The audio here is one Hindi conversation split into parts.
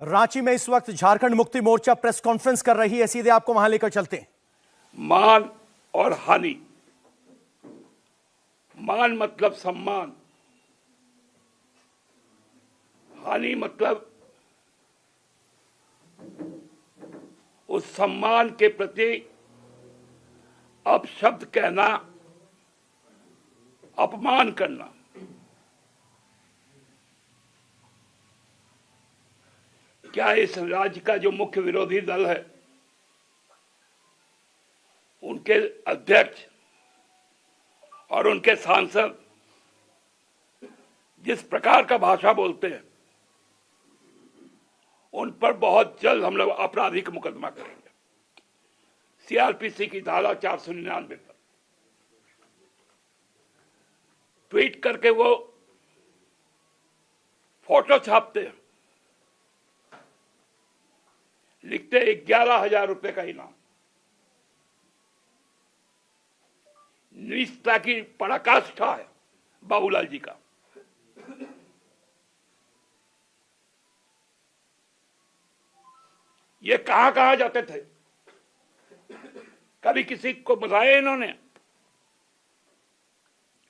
रांची में इस वक्त झारखंड मुक्ति मोर्चा प्रेस कॉन्फ्रेंस कर रही है। सीधे आपको वहां लेकर चलते हैं। मान और हानि। मान मतलब सम्मान, हानि मतलब उस सम्मान के प्रति अपशब्द कहना, अपमान करना। क्या इस राज्य का जो मुख्य विरोधी दल है, उनके अध्यक्ष और उनके सांसद जिस प्रकार का भाषा बोलते हैं, उन पर बहुत जल्द हम लोग आपराधिक मुकदमा करेंगे। सीआरपीसी की धारा 499 पर ट्वीट करके वो फोटो छापते हैं, लिखते 11,000 रुपए का इनाम। निष्ठा की पराकाष्ठा है बाबूलाल जी का। ये कहां कहां जाते थे, कभी किसी को बताया इन्होंने?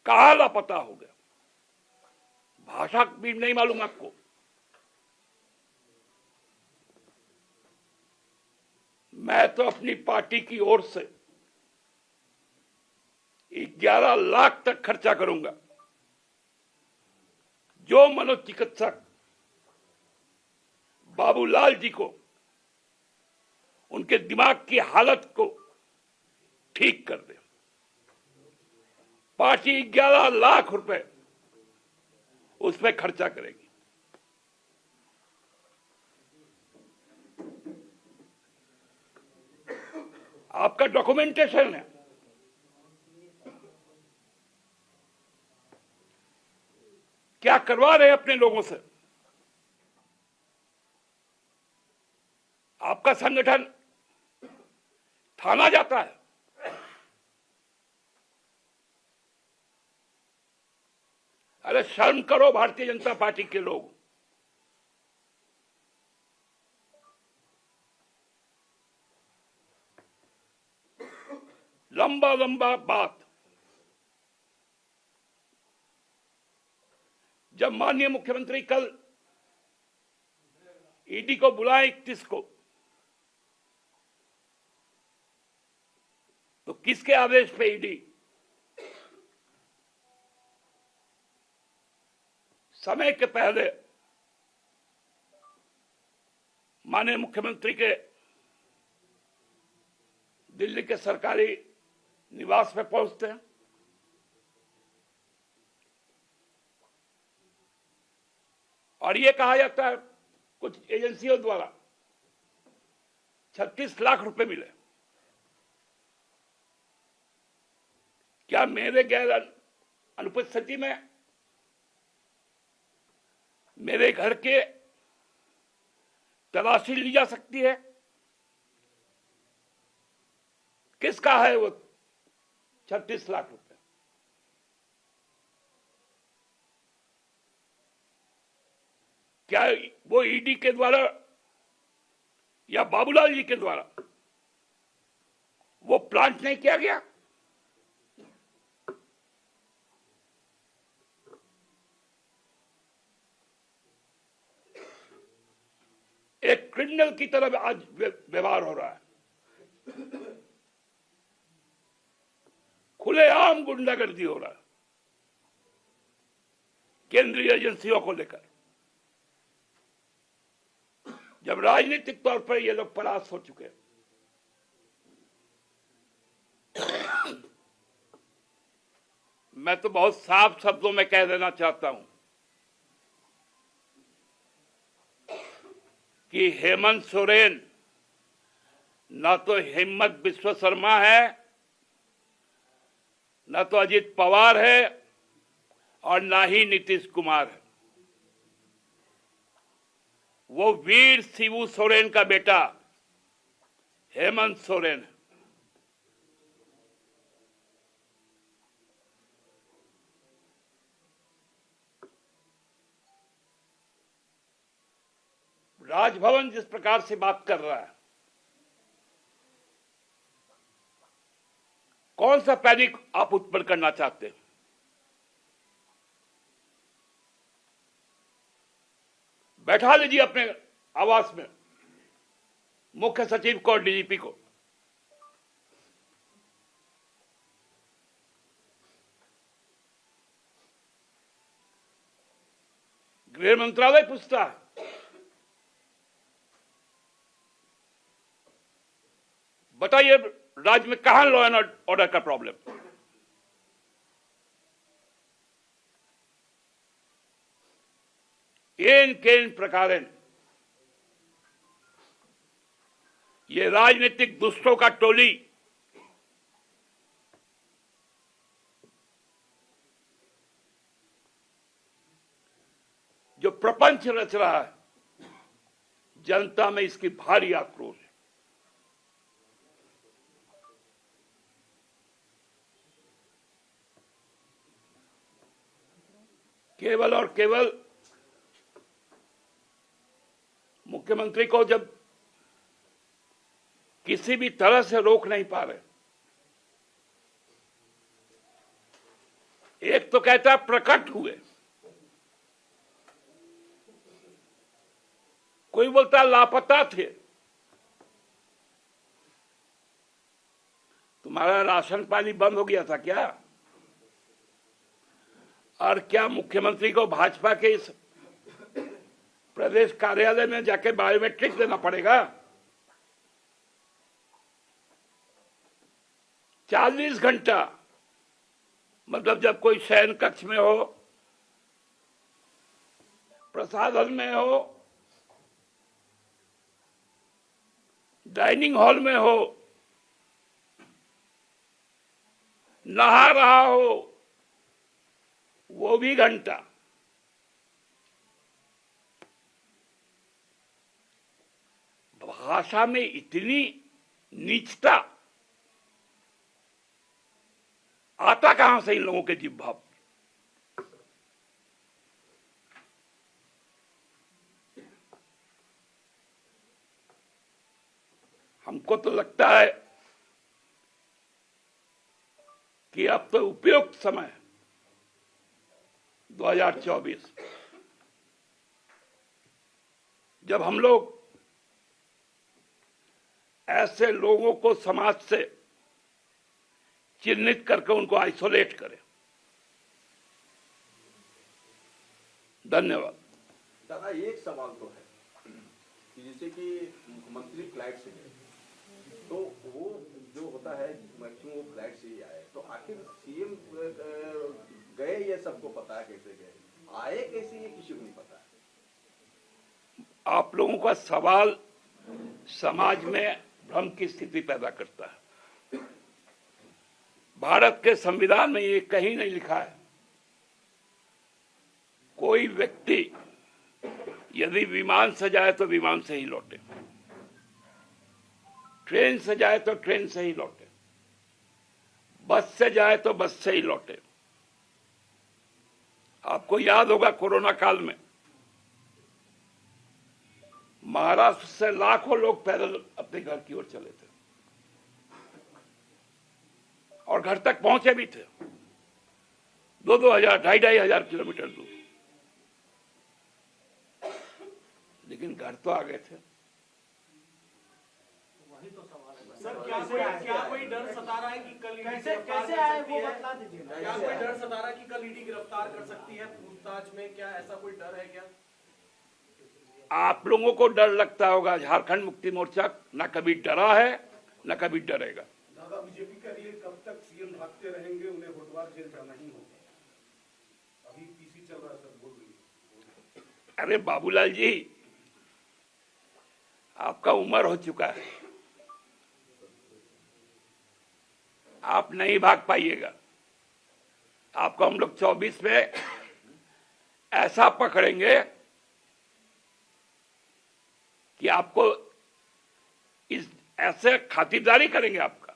कहां लापता हो गया? भाषा भी नहीं मालूम आपको? मैं तो अपनी पार्टी की ओर से 11 लाख तक खर्चा करूंगा। जो मनोचिकित्सक बाबूलाल जी को, उनके दिमाग की हालत को ठीक कर दे, पार्टी 11 लाख रुपए उसमें खर्चा करेगी। आपका डॉक्यूमेंटेशन है। क्या करवा रहे हैं अपने लोगों से? आपका संगठन थाना जाता है। अरे शर्म करो भारतीय जनता पार्टी के लोग। लंबा लंबा बात। जब माननीय मुख्यमंत्री कल ईडी को बुलाए 31 को, तो किसके आदेश पे ईडी? समय के पहले माननीय मुख्यमंत्री के दिल्ली के सरकारी निवास पे पहुंचते हैं। और ये कहा जाता है कुछ एजेंसियों द्वारा 36 लाख रुपए मिले। क्या मेरे गैर अनुपस्थिति में मेरे घर के तलाशी ली जा सकती है? किसका है वो 36 लाख रुपए? क्या वो ईडी के द्वारा या बाबूलाल जी के द्वारा वो प्लांट नहीं किया गया? एक क्रिमिनल की तरह आज व्यवहार हो रहा है। खुलेआम गुंडागर्दी हो रहा है केंद्रीय एजेंसियों को लेकर। जब राजनीतिक तौर पर ये लोग परास्त हो चुके हैं, मैं तो बहुत साफ शब्दों में कह देना चाहता हूं कि हेमंत सोरेन ना तो हिम्मत बिस्व शर्मा है, ना तो अजित पवार है, और ना ही नीतीश कुमार है। वो वीर शिबू सोरेन का बेटा हेमंत सोरेन है। राजभवन जिस प्रकार से बात कर रहा है, कौन सा पैनिक आप उत्पन्न करना चाहते हैं? बैठा लीजिए अपने आवास में मुख्य सचिव को और डीजीपी को। गृह मंत्रालय पूछता है, बताइए राज्य में कहां लॉ एंड ऑर्डर का प्रॉब्लम? येन केन प्रकारेण ये राजनीतिक दुष्टों का टोली जो प्रपंच रच रहा है, जनता में इसकी भारी आक्रोश है। केवल और केवल मुख्यमंत्री को जब किसी भी तरह से रोक नहीं पा रहे, एक तो कहता है प्रकट हुए, कोई बोलता लापता थे। तुम्हारा राशन पानी बंद हो गया था क्या? और क्या मुख्यमंत्री को भाजपा के इस प्रदेश कार्यालय में जाके बायोमेट्रिक देना पड़ेगा? 40 घंटा, मतलब जब कोई शयन कक्ष में हो, प्रसाधन में हो, डाइनिंग हॉल में हो, नहा रहा हो, वो भी घंटा। भाषा में इतनी नीचता आता कहां से इन लोगों के जिह्वा? हमको तो लगता है कि अब तो उपयुक्त समय 2024 जब हम लोग ऐसे लोगों को समाज से चिन्हित करके उनको आइसोलेट करें। धन्यवाद। दादा, एक सवाल तो है कि जैसे कि मुख्यमंत्री फ्लाइट से गए, तो वो जो होता है मैक्सिमम वो फ्लाइट से ही आए, तो आखिर सीएम गए ये सबको पता है, कैसे गए, आए कैसे ये किसी को नहीं पता है। आप लोगों का सवाल समाज में भ्रम की स्थिति पैदा करता है। भारत के संविधान में ये कहीं नहीं लिखा है कोई व्यक्ति यदि विमान से जाए तो विमान से ही लौटे, ट्रेन से जाए तो ट्रेन से ही लौटे, बस से जाए तो बस से ही लौटे। आपको याद होगा कोरोना काल में महाराष्ट्र से लाखों लोग पैदल अपने घर की ओर चले थे और घर तक पहुंचे भी थे, 2-2 हजार, 2,500 हजार किलोमीटर दूर, लेकिन घर तो आ गए थे। वही तो सवाल है सर। क्या कोई डर सता रहा है कि कल कैसे आए वो बता दीजिए। क्या कोई डर सता रहा है कि कल ईडी गिरफ्तार कर सकती है पूछताछ में? क्या ऐसा कोई डर है क्या? आप लोगों को डर लगता होगा, झारखंड मुक्ति मोर्चा न कभी डरा है न कभी डरेगा। दादा, बीजेपी कह रही है कब तक सीएम भागते रहेंगे, उन्हें होटवार जेल जाना ही होगा। अभी पीसी चल रहा है सर, बोल रही है। अरे बाबूलाल जी, आपका उम्र हो चुका है, आप नहीं भाग पाइएगा। आपको हम लोग 24 में ऐसा पकड़ेंगे कि आपको इस ऐसे खातिरदारी करेंगे आपका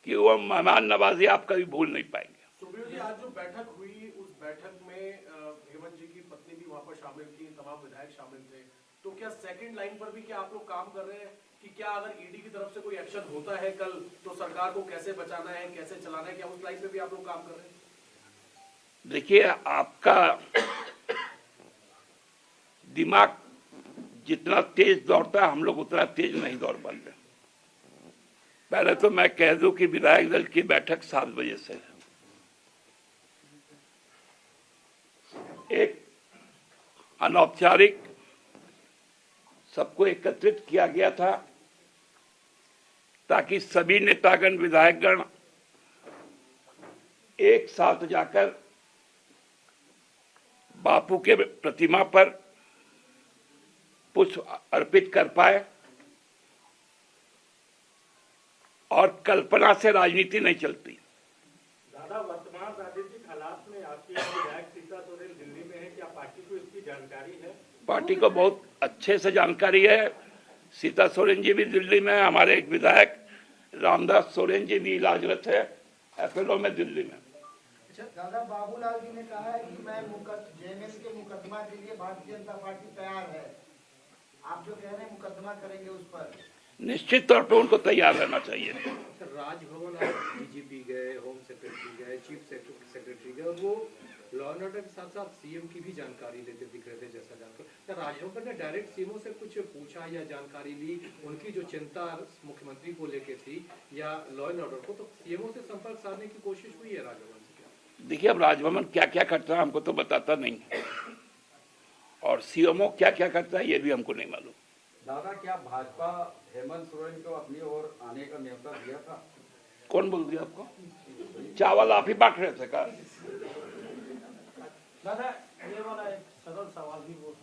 कि वो मेहमान नवाजी आप कभी भूल नहीं पाएंगे। सुप्रीयो जी, आज जो बैठक हुई उस बैठक में हेमंत जी की पत्नी भी वहां पर शामिल थी, तमाम विधायक शामिल थे, तो क्या सेकंड लाइन पर भी क्या आप लोग काम कर रहे हैं कि क्या अगर ईडी की तरफ से कोई एक्शन होता है कल, तो सरकार को कैसे बचाना है, कैसे चलाना है, क्या उस लाइन पे भी आप लोग काम कर रहे हैं? देखिए, आपका दिमाग जितना तेज दौड़ता है, हम लोग उतना तेज नहीं दौड़ पाते। पहले तो मैं कह दूं कि विधायक दल की बैठक 7 बजे से है। एक अनौपचारिक सबको एकत्रित किया गया था ताकि सभी नेतागण, विधायकगण एक साथ जाकर बापू के प्रतिमा पर पुष्प अर्पित कर पाए। और कल्पना से राजनीति नहीं चलती। दादा, वर्तमान राजनीतिक हालात में आपकी विधायक सीता सोरेन दिल्ली में है, क्या पार्टी को इसकी जानकारी है? पार्टी को बहुत अच्छे से जानकारी है। सीता सोरेन जी भी दिल्ली में, हमारे एक विधायक रामदास सोरेन जी भी इलाजरत है एफएलओ में दिल्ली में। अच्छा दादा, बाबूलाल जी ने कहा है कि मैं जेएमएम के मुकदमा के लिए भारतीय जनता पार्टी तैयार है। आप जो कह रहे हैं मुकदमा करेंगे उस पर, निश्चित तौर पर उनको तैयार रहना चाहिए। राजभवन आप डीजीपी गए, होम सेक्रेटरी गए, चीफ सेक्रेटरी गए, और वो लॉ एंड ऑर्डर के साथ साथ सीएम की भी जानकारी लेते दिख रहे थे। जैसा जानकर क्या राजभवन ने डायरेक्ट सीएमओ से कुछ पूछा या जानकारी ली, उनकी जो चिंता मुख्यमंत्री को लेके थी या लॉ एंड ऑर्डर को, तो सीएमओ से संपर्क साधने की कोशिश हुई है राजभवन से? क्या देखिए, अब राजभवन क्या क्या करता है हमको तो बताता नहीं, और सीएमओ क्या क्या करता है ये भी हमको नहीं मालूम। दादा, क्या भाजपा हेमंत सोरेन को अपनी ओर आने का न्योता दिया था? कौन बोल दिया आपको? चावल आप ही बांट रहे थे का? दादा ये वाला एक सरल सवाल भी वो